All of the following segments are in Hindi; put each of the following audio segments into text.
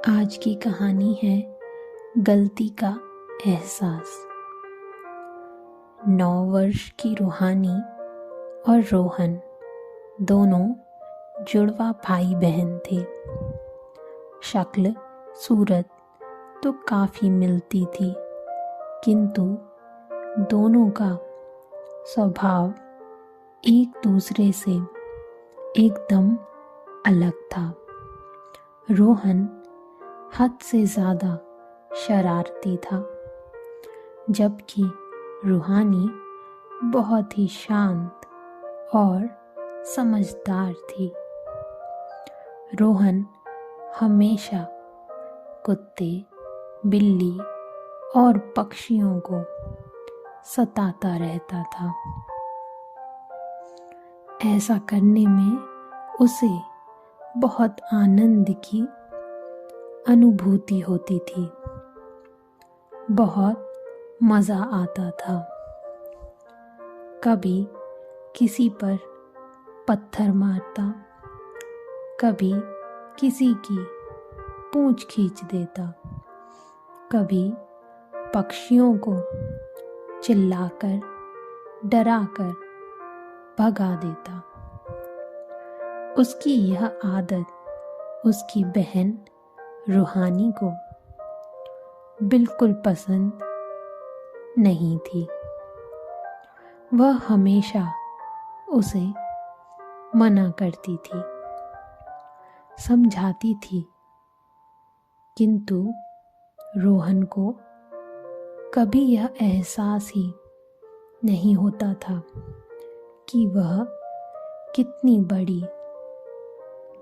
आज की कहानी है गलती का एहसास। 9 वर्ष की रूहानी और रोहन दोनों जुड़वा भाई बहन थे। शक्ल सूरत तो काफ़ी मिलती थी, किंतु दोनों का स्वभाव एक दूसरे से एकदम अलग था। रोहन हद से ज़्यादा शरारती था, जबकि रूहानी बहुत ही शांत और समझदार थी। रोहन हमेशा कुत्ते, बिल्ली और पक्षियों को सताता रहता था। ऐसा करने में उसे बहुत आनंद की अनुभूति होती थी, बहुत मज़ा आता था। कभी किसी पर पत्थर मारता, कभी किसी की पूंछ खींच देता, कभी पक्षियों को चिल्लाकर डराकर भगा देता। उसकी यह आदत उसकी बहन रूहानी को बिल्कुल पसंद नहीं थी। वह हमेशा उसे मना करती थी, समझाती थी, किंतु रोहन को कभी यह एहसास ही नहीं होता था कि वह कितनी बड़ी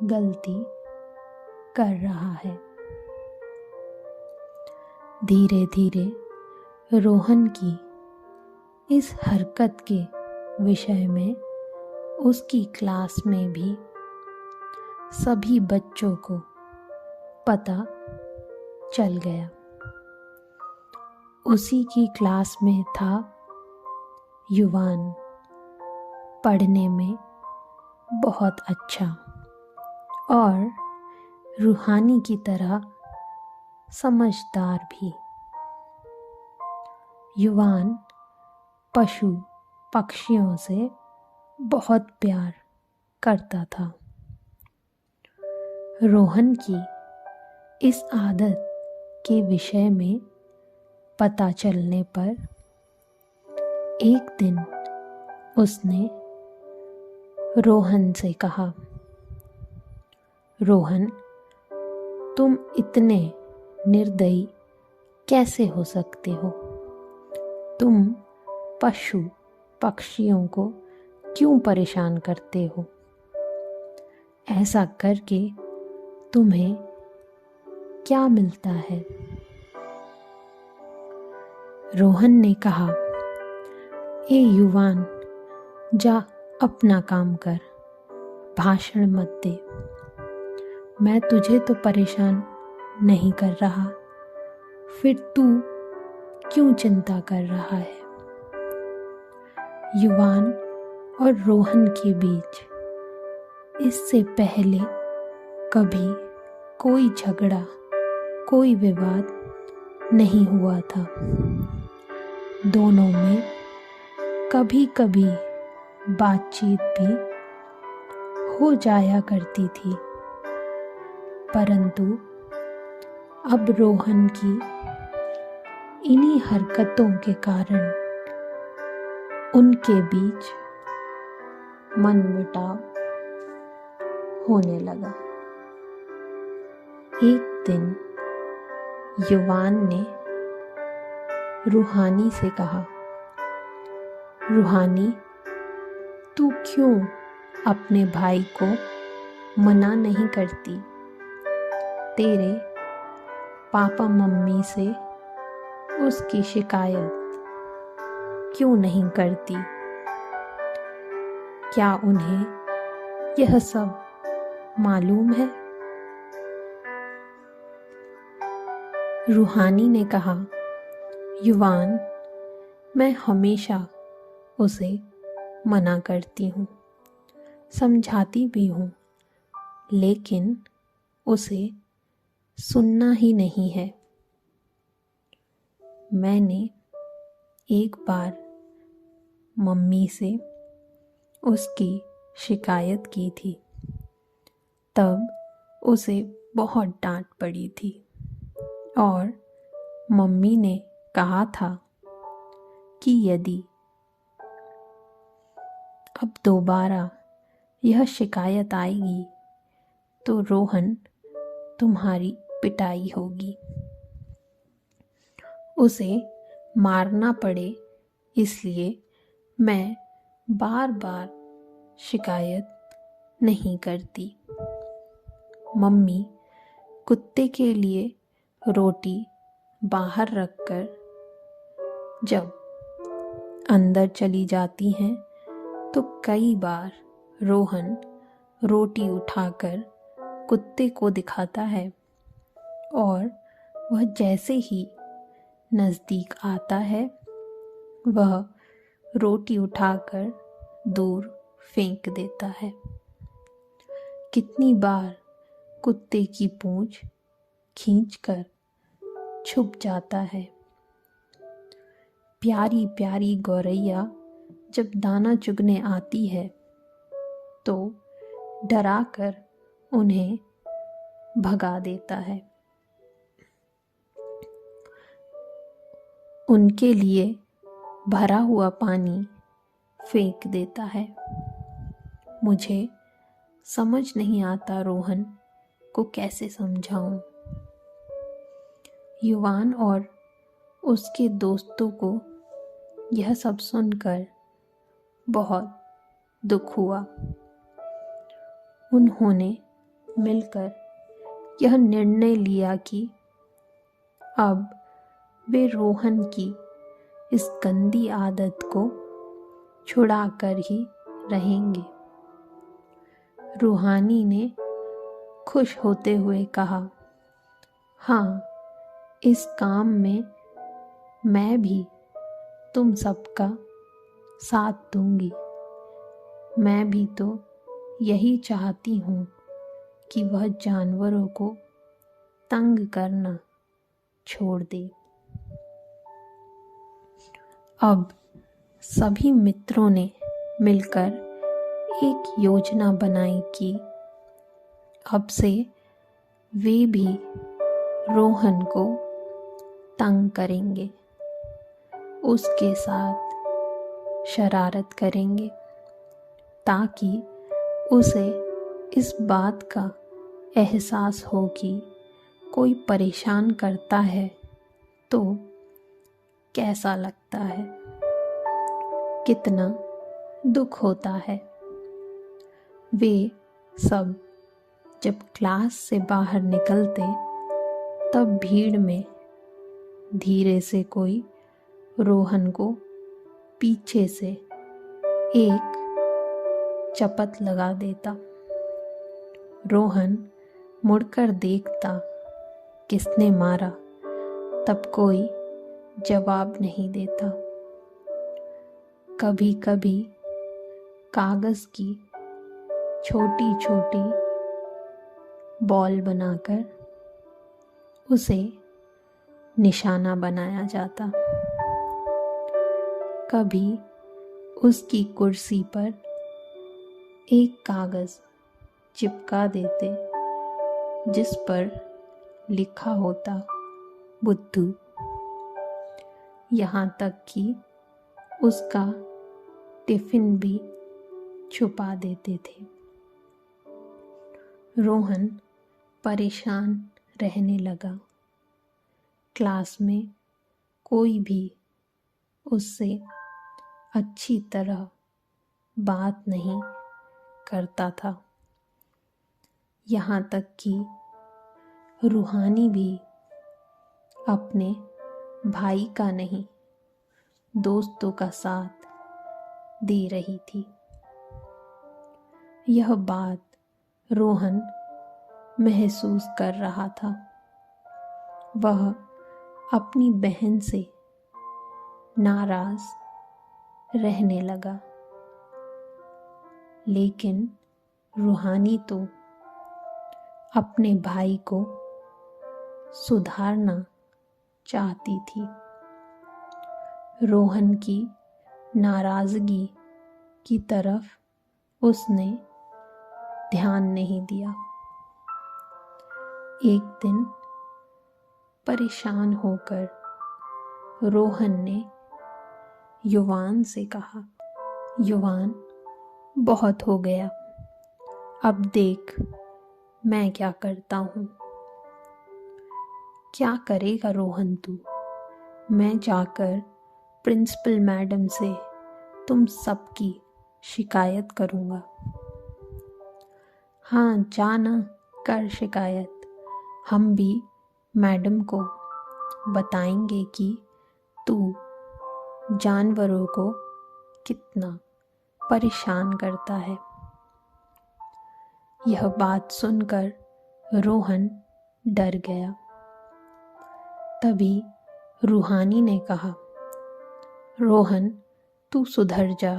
गलती कर रहा है। धीरे धीरे रोहन की इस हरकत के विषय में उसकी क्लास में भी सभी बच्चों को पता चल गया। उसी की क्लास में था युवान, पढ़ने में बहुत अच्छा और रूहानी की तरह समझदार भी। युवान पशु पक्षियों से बहुत प्यार करता था। रोहन की इस आदत के विषय में पता चलने पर एक दिन उसने रोहन से कहा, रोहन, तुम इतने निर्दयी कैसे हो सकते हो? तुम पशु पक्षियों को क्यों परेशान करते हो? ऐसा करके तुम्हें क्या मिलता है? रोहन ने कहा, ए युवान, जा अपना काम कर, भाषण मत दे। मैं तुझे तो परेशान नहीं कर रहा, फिर तू क्यों चिंता कर रहा है? युवान और रोहन के बीच इससे पहले कभी कोई झगड़ा, कोई विवाद नहीं हुआ था। दोनों में कभी कभी बातचीत भी हो जाया करती थी, परंतु अब रोहन की इन्हीं हरकतों के कारण उनके बीच मनमुटाव होने लगा। एक दिन युवान ने रूहानी से कहा, रूहानी, तू क्यों अपने भाई को मना नहीं करती? तेरे पापा मम्मी से उसकी शिकायत क्यों नहीं करती? क्या उन्हें यह सब मालूम है? रूहानी ने कहा, युवान, मैं हमेशा उसे मना करती हूँ, समझाती भी हूँ, लेकिन उसे सुनना ही नहीं है। मैंने एक बार मम्मी से उसकी शिकायत की थी, तब उसे बहुत डांट पड़ी थी और मम्मी ने कहा था कि यदि अब दोबारा यह शिकायत आएगी तो रोहन तुम्हारी पिटाई होगी। उसे मारना पड़े इसलिए मैं बार बार शिकायत नहीं करती। मम्मी कुत्ते के लिए रोटी बाहर रखकर जब अंदर चली जाती हैं तो कई बार रोहन रोटी उठाकर कुत्ते को दिखाता है और वह जैसे ही नज़दीक आता है वह रोटी उठाकर दूर फेंक देता है। कितनी बार कुत्ते की पूंछ खींचकर छुप जाता है। प्यारी प्यारी गौरैया जब दाना चुगने आती है तो डराकर उन्हें भगा देता है। उनके लिए भरा हुआ पानी फेंक देता है। मुझे समझ नहीं आता रोहन को कैसे समझाऊं। युवान और उसके दोस्तों को यह सब सुनकर बहुत दुख हुआ। उन्होंने मिलकर यह निर्णय लिया कि अब वे रोहन की इस गंदी आदत को छुड़ाकर ही रहेंगे। रूहानी ने खुश होते हुए कहा, हाँ, इस काम में मैं भी तुम सबका साथ दूंगी। मैं भी तो यही चाहती हूँ कि वह जानवरों को तंग करना छोड़ दे। अब सभी मित्रों ने मिलकर एक योजना बनाई कि अब से वे भी रोहन को तंग करेंगे, उसके साथ शरारत करेंगे ताकि उसे इस बात का एहसास हो कि कोई परेशान करता है तो कैसा लगता है, कितना दुख होता है। वे सब जब क्लास से बाहर निकलते तब भीड़ में धीरे से कोई रोहन को पीछे से एक चपत लगा देता। रोहन मुड़कर देखता किसने मारा, तब कोई जवाब नहीं देता। कभी कभी कागज़ की छोटी छोटी बॉल बनाकर उसे निशाना बनाया जाता। कभी उसकी कुर्सी पर एक कागज़ चिपका देते जिस पर लिखा होता बुद्धू। यहाँ तक कि उसका टिफ़िन भी छुपा देते थे। रोहन परेशान रहने लगा। क्लास में कोई भी उससे अच्छी तरह बात नहीं करता था। यहाँ तक कि रूहानी भी अपने भाई का नहीं, दोस्तों का साथ दे रही थी। यह बात रोहन महसूस कर रहा था। वह अपनी बहन से नाराज रहने लगा, लेकिन रूहानी तो अपने भाई को सुधारना चाहती थी। रोहन की नाराज़गी की तरफ उसने ध्यान नहीं दिया। एक दिन परेशान होकर रोहन ने युवान से कहा, युवान, बहुत हो गया, अब देख मैं क्या करता हूँ। क्या करेगा रोहन तू? मैं जाकर प्रिंसिपल मैडम से तुम सबकी शिकायत करूँगा। हाँ, जाना कर शिकायत। हम भी मैडम को बताएंगे कि तू जानवरों को कितना परेशान करता है। यह बात सुनकर रोहन डर गया। तभी रूहानी ने कहा, रोहन तू सुधर जा,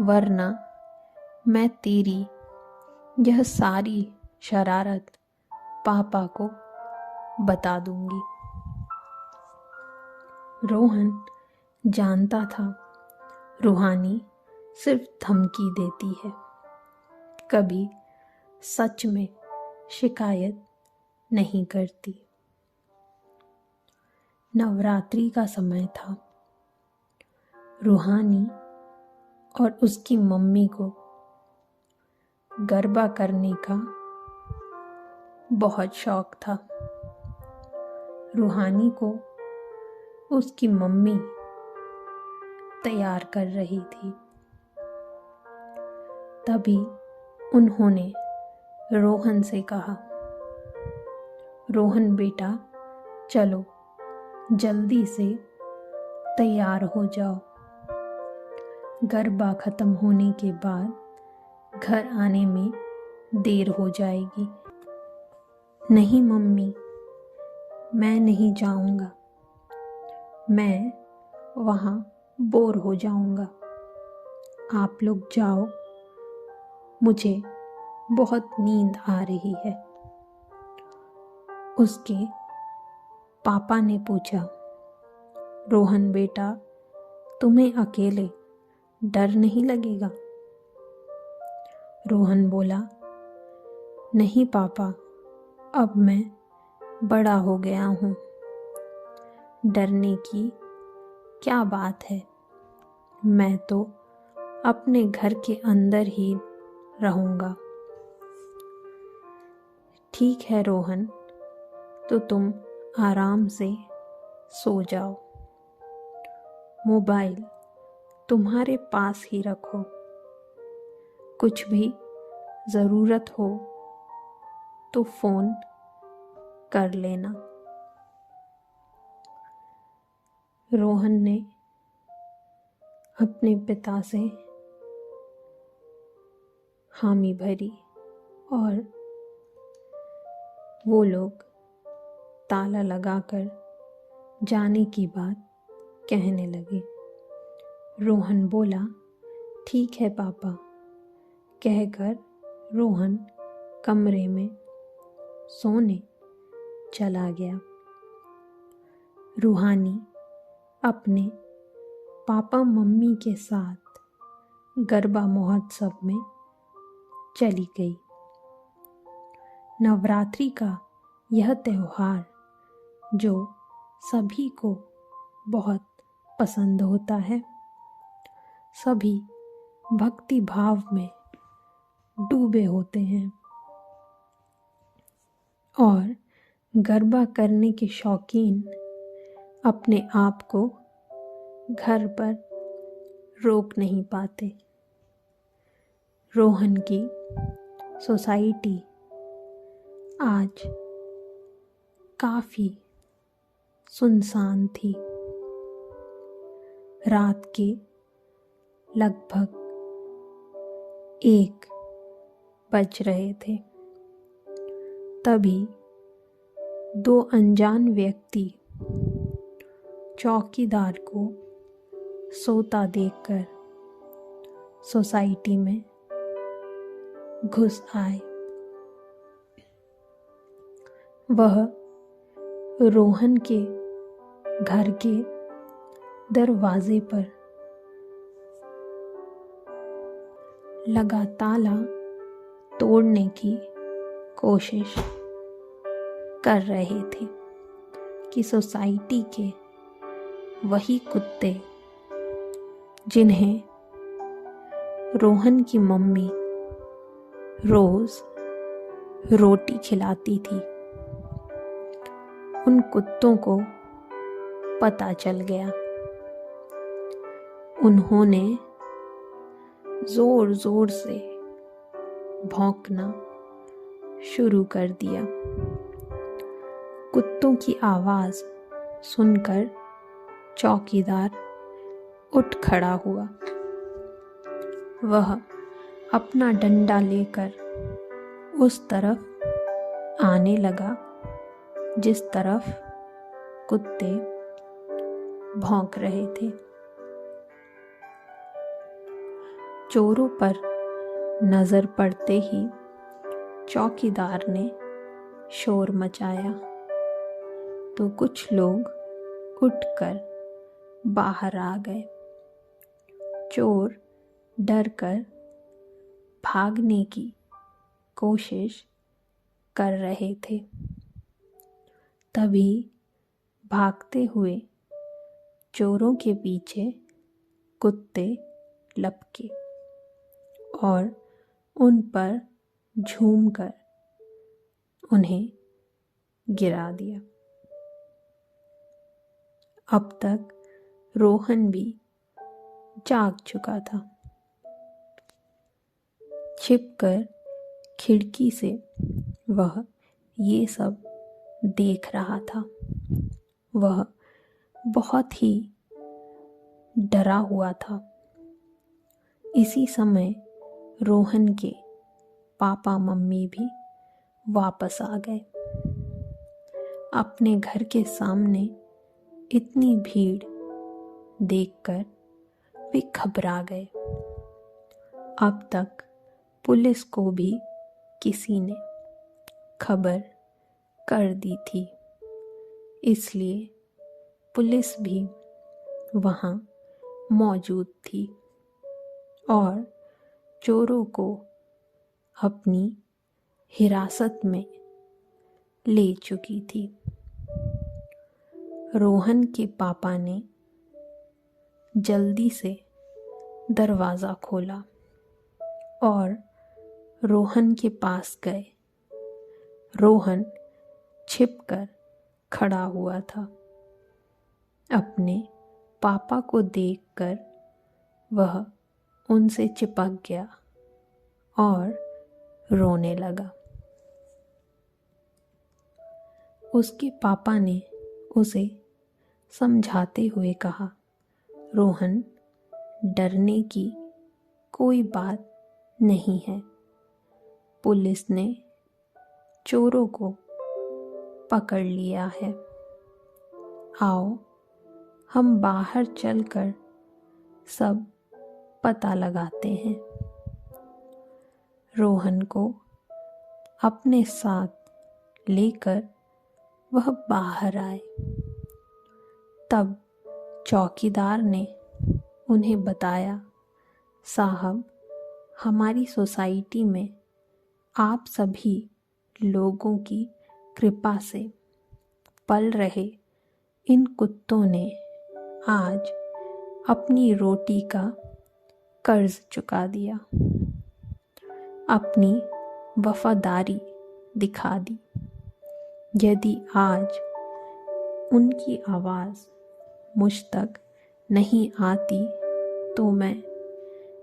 वरना मैं तेरी यह सारी शरारत पापा को बता दूंगी। रोहन जानता था रूहानी सिर्फ धमकी देती है, कभी सच में शिकायत नहीं करती। नवरात्रि का समय था। रूहानी और उसकी मम्मी को गरबा करने का बहुत शौक था। रूहानी को उसकी मम्मी तैयार कर रही थी। तभी उन्होंने रोहन से कहा, रोहन बेटा, चलो जल्दी से तैयार हो जाओ। गरबा खत्म होने के बाद घर आने में देर हो जाएगी। नहीं मम्मी, मैं नहीं जाऊंगा, मैं वहाँ बोर हो जाऊंगा। आप लोग जाओ, मुझे बहुत नींद आ रही है। उसके पापा ने पूछा, रोहन बेटा, तुम्हें अकेले डर नहीं लगेगा? रोहन बोला, नहीं पापा, अब मैं बड़ा हो गया हूँ, डरने की क्या बात है। मैं तो अपने घर के अंदर ही रहूँगा। ठीक है रोहन, तो तुम आराम से सो जाओ। मोबाइल तुम्हारे पास ही रखो, कुछ भी ज़रूरत हो तो फ़ोन कर लेना। रोहन ने अपने पिता से हामी भरी और वो लोग ताला लगाकर जाने की बात कहने लगे। रोहन बोला, ठीक है पापा, कहकर रोहन कमरे में सोने चला गया। रूहानी अपने पापा मम्मी के साथ गरबा महोत्सव में चली गई। नवरात्रि का यह त्योहार जो सभी को बहुत पसंद होता है, सभी भक्ति भाव में डूबे होते हैं और गरबा करने के शौकीन अपने आप को घर पर रोक नहीं पाते। रोहन की सोसाइटी आज काफ़ी सुनसान थी। रात के लगभग 1 बज रहे थे। तभी 2 अनजान व्यक्ति चौकीदार को सोता देखकर सोसाइटी में घुस आए। वह रोहन के घर के दरवाजे पर लगा ताला तोड़ने की कोशिश कर रहे थे कि सोसाइटी के वही कुत्ते जिन्हें रोहन की मम्मी रोज रोटी खिलाती थी, उन कुत्तों को पता चल गया। उन्होंने जोर जोर से भौंकना शुरू कर दिया। कुत्तों की आवाज सुनकर चौकीदार उठ खड़ा हुआ। वह अपना डंडा लेकर उस तरफ आने लगा जिस तरफ कुत्ते भौंक रहे थे। चोरों पर नजर पड़ते ही चौकीदार ने शोर मचाया तो कुछ लोग उठकर बाहर आ गए। चोर डरकर भागने की कोशिश कर रहे थे। तभी भागते हुए चोरों के पीछे कुत्ते लपके और उन पर झूमकर उन्हें गिरा दिया। अब तक रोहन भी जाग चुका था। छिपकर खिड़की से वह ये सब देख रहा था। वह बहुत ही डरा हुआ था। इसी समय रोहन के पापा मम्मी भी वापस आ गए। अपने घर के सामने इतनी भीड़ देखकर वे घबरा गए। अब तक पुलिस को भी किसी ने खबर कर दी थी, इसलिए पुलिस भी वहाँ मौजूद थी और चोरों को अपनी हिरासत में ले चुकी थी। रोहन के पापा ने जल्दी से दरवाज़ा खोला और रोहन के पास गए। रोहन छिपकर खड़ा हुआ था। अपने पापा को देखकर वह उनसे चिपक गया और रोने लगा। उसके पापा ने उसे समझाते हुए कहा, रोहन, डरने की कोई बात नहीं है। पुलिस ने चोरों को पकड़ लिया है। आओ हम बाहर चलकर सब पता लगाते हैं। रोहन को अपने साथ लेकर वह बाहर आए। तब चौकीदार ने उन्हें बताया, साहब, हमारी सोसाइटी में आप सभी लोगों की कृपा से पल रहे इन कुत्तों ने आज अपनी रोटी का कर्ज चुका दिया, अपनी वफादारी दिखा दी। यदि आज उनकी आवाज़ मुझ तक नहीं आती तो मैं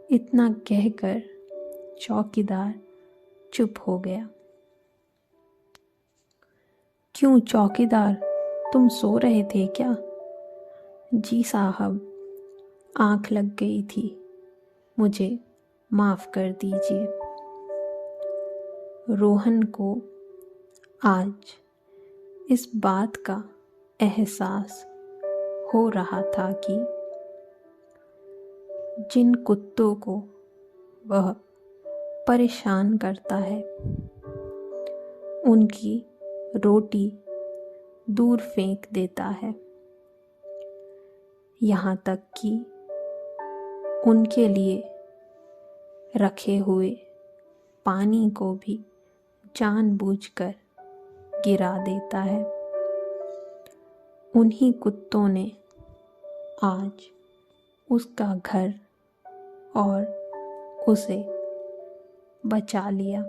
इतना कहकर चौकीदार चुप हो गया। क्यों चौकीदार, तुम सो रहे थे क्या? जी साहब, आँख लग गई थी, मुझे माफ़ कर दीजिए। रोहन को आज इस बात का एहसास हो रहा था कि जिन कुत्तों को वह परेशान करता है, उनकी रोटी दूर फेंक देता है, यहाँ तक कि उनके लिए रखे हुए पानी को भी जानबूझकर गिरा देता है। उन्हीं कुत्तों ने आज उसका घर और उसे बचा लिया।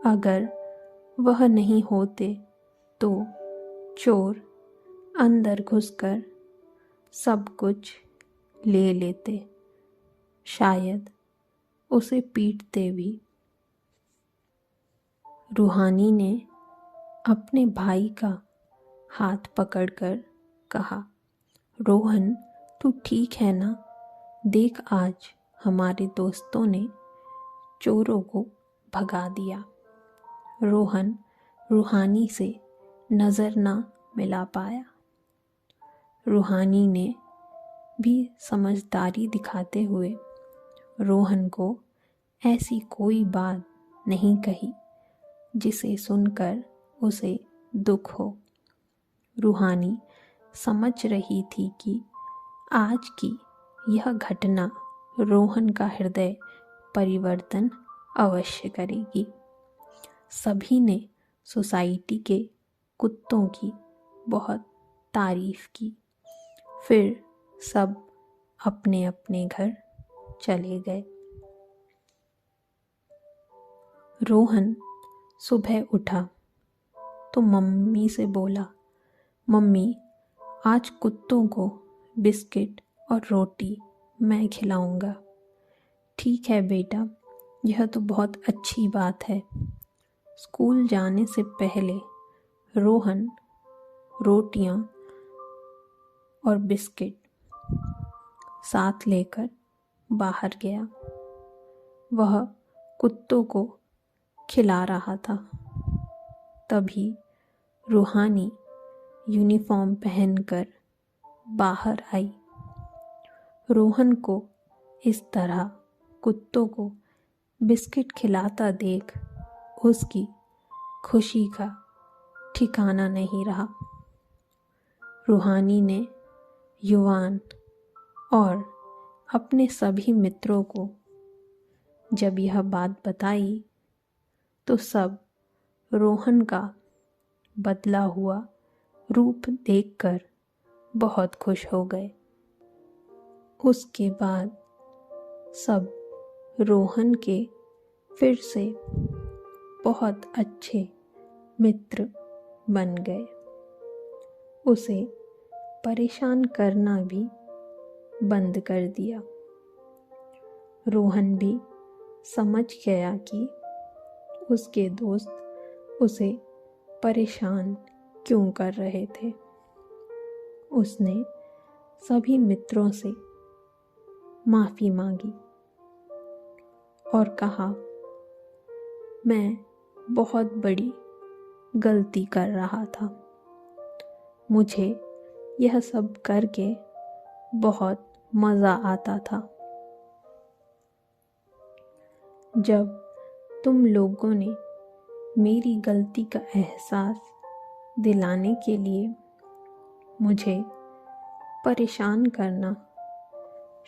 अगर वह नहीं होते तो चोर अंदर घुसकर सब कुछ ले लेते, शायद उसे पीटते भी। रूहानी ने अपने भाई का हाथ पकड़कर कहा, रोहन, तू ठीक है ना? देख, आज हमारे दोस्तों ने चोरों को भगा दिया। रोहन रूहानी से नज़र ना मिला पाया। रूहानी ने भी समझदारी दिखाते हुए रोहन को ऐसी कोई बात नहीं कही जिसे सुनकर उसे दुख हो। रूहानी समझ रही थी कि आज की यह घटना रोहन का हृदय परिवर्तन अवश्य करेगी। सभी ने सोसाइटी के कुत्तों की बहुत तारीफ की। फिर सब अपने अपने घर चले गए। रोहन सुबह उठा तो मम्मी से बोला, मम्मी, आज कुत्तों को बिस्किट और रोटी मैं खिलाऊंगा। ठीक है बेटा, यह तो बहुत अच्छी बात है। स्कूल जाने से पहले रोहन रोटियां और बिस्किट साथ लेकर बाहर गया। वह कुत्तों को खिला रहा था। तभी रूहानी यूनिफॉर्म पहनकर बाहर आई। रोहन को इस तरह कुत्तों को बिस्किट खिलाता देख उसकी खुशी का ठिकाना नहीं रहा। रूहानी ने युवान और अपने सभी मित्रों को जब यह बात बताई तो सब रोहन का बदला हुआ रूप देखकर बहुत खुश हो गए। उसके बाद सब रोहन के फिर से बहुत अच्छे मित्र बन गए। उसे परेशान करना भी बंद कर दिया। रोहन भी समझ गया कि उसके दोस्त उसे परेशान क्यों कर रहे थे। उसने सभी मित्रों से माफ़ी मांगी और कहा, मैं बहुत बड़ी गलती कर रहा था। मुझे यह सब करके बहुत मज़ा आता था। जब तुम लोगों ने मेरी गलती का एहसास दिलाने के लिए मुझे परेशान करना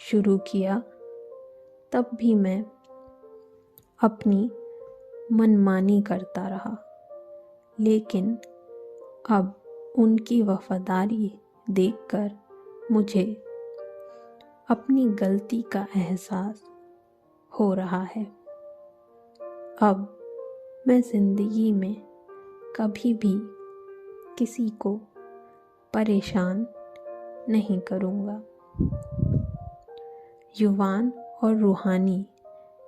शुरू किया, तब भी मैं अपनी मनमानी करता रहा। लेकिन अब उनकी वफादारी देखकर मुझे अपनी गलती का एहसास हो रहा है। अब मैं ज़िंदगी में कभी भी किसी को परेशान नहीं करूँगा। युवान और रूहानी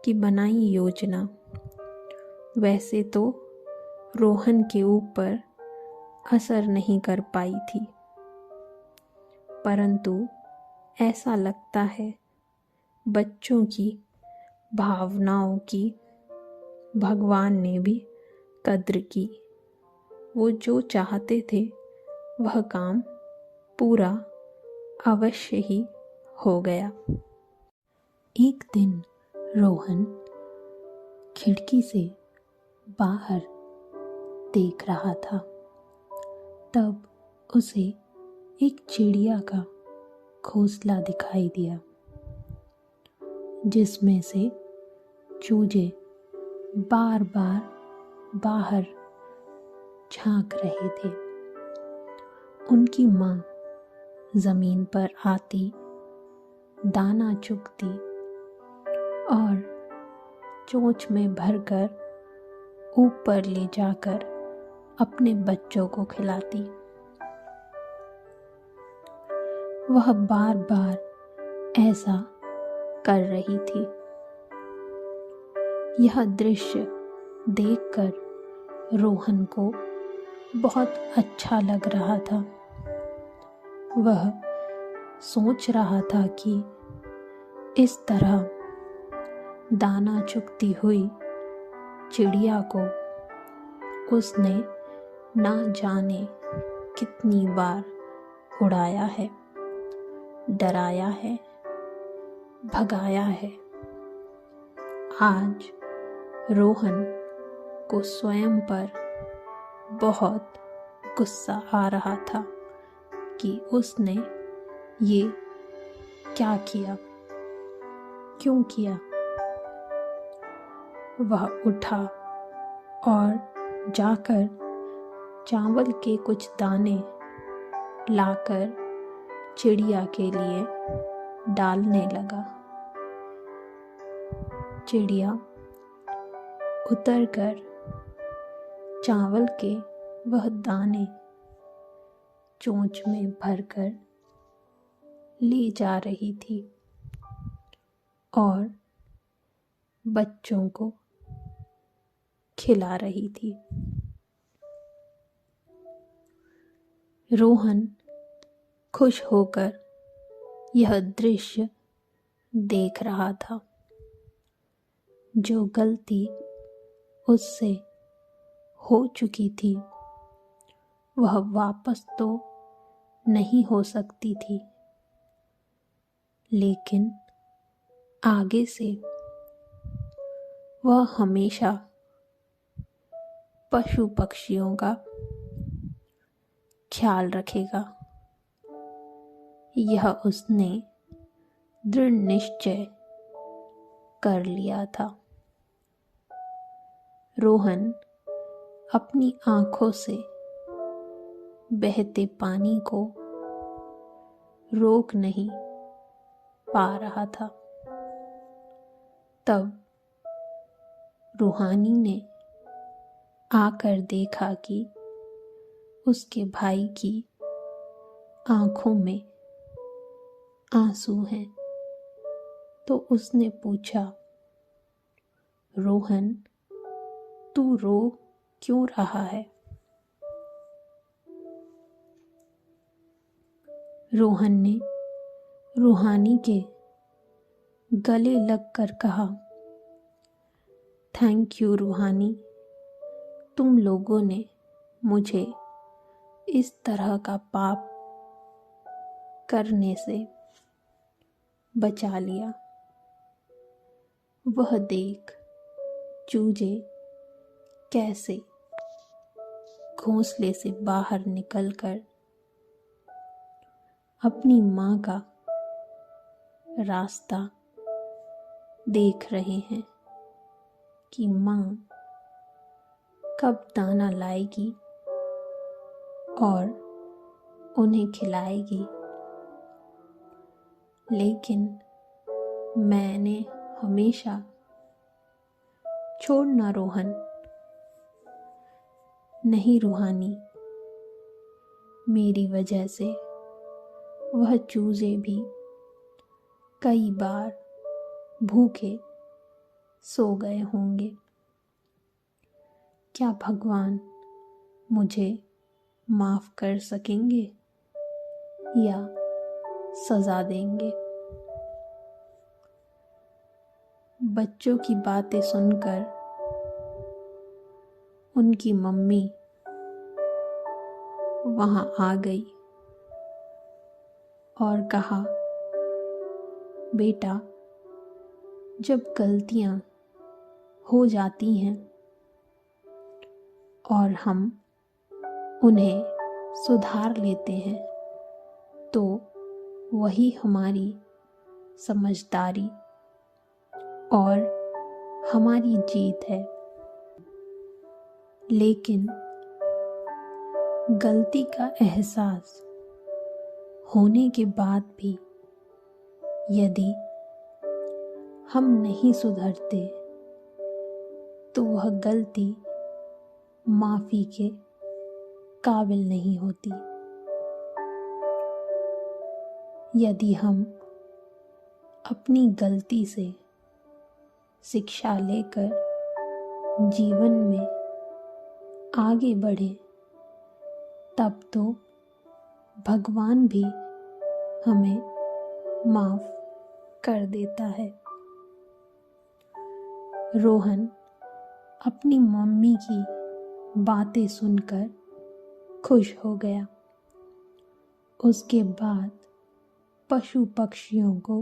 की बनाई योजना वैसे तो रोहन के ऊपर असर नहीं कर पाई थी, परंतु ऐसा लगता है बच्चों की भावनाओं की भगवान ने भी कद्र की। वो जो चाहते थे वह काम पूरा अवश्य ही हो गया। एक दिन रोहन खिड़की से बाहर देख रहा था तब उसे एक चिड़िया का घोंसला दिखाई दिया जिसमें से चूजे बार बार बाहर झांक रहे थे। उनकी माँ जमीन पर आती, दाना चुगती और चोंच में भरकर ऊपर ले जाकर अपने बच्चों को खिलाती। वह बार बार ऐसा कर रही थी। यह दृश्य देखकर रोहन को बहुत अच्छा लग रहा था। वह सोच रहा था कि इस तरह दाना चुगती हुई चिड़िया को उसने ना जाने कितनी बार उड़ाया है, डराया है, भगाया है। आज रोहन को स्वयं पर बहुत गुस्सा आ रहा था कि उसने ये क्या किया, क्यों किया। वह उठा और जाकर चावल के कुछ दाने लाकर चिड़िया के लिए डालने लगा। चिड़िया उतरकर चावल के वह दाने चोंच में भरकर ले जा रही थी और बच्चों को खिला रही थी। रोहन खुश होकर यह दृश्य देख रहा था। जो गलती उससे हो चुकी थी वह वापस तो नहीं हो सकती थी, लेकिन आगे से वह हमेशा पशु पक्षियों का ख्याल रखेगा। यह उसने दृढ़ निश्चय कर लिया था। रोहन अपनी आंखों से बहते पानी को रोक नहीं पा रहा था। तब रूहानी ने आकर देखा कि उसके भाई की आंखों में आंसू हैं, तो उसने पूछा, रोहन, तू रो क्यों रहा है? रोहन ने रूहानी के गले लगकर कहा, थैंक यू रूहानी, तुम लोगों ने मुझे इस तरह का पाप करने से बचा लिया। वह देख चूजे कैसे घोंसले से बाहर निकलकर अपनी माँ का रास्ता देख रहे हैं कि माँ कब दाना लाएगी और उन्हें खिलाएगी। लेकिन मैंने हमेशा छोड़ना रोहन, नहीं रूहानी, मेरी वजह से वह चूजे भी कई बार भूखे सो गए होंगे। क्या भगवान मुझे माफ कर सकेंगे या सजा देंगे? बच्चों की बातें सुनकर उनकी मम्मी वहां आ गई और कहा, बेटा, जब गलतियां हो जाती हैं और हम उन्हें सुधार लेते हैं तो वही हमारी समझदारी और हमारी जीत है। लेकिन गलती का एहसास होने के बाद भी यदि हम नहीं सुधरते तो वह गलती माफ़ी के काबिल नहीं होती। यदि हम अपनी गलती से शिक्षा लेकर जीवन में आगे बढ़े तब तो भगवान भी हमें माफ़ कर देता है। रोहन अपनी मम्मी की बातें सुनकर खुश हो गया। उसके बाद पशु पक्षियों को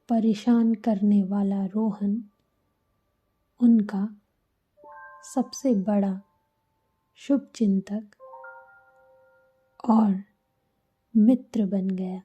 परेशान करने वाला रोहन उनका सबसे बड़ा शुभचिंतक और मित्र बन गया।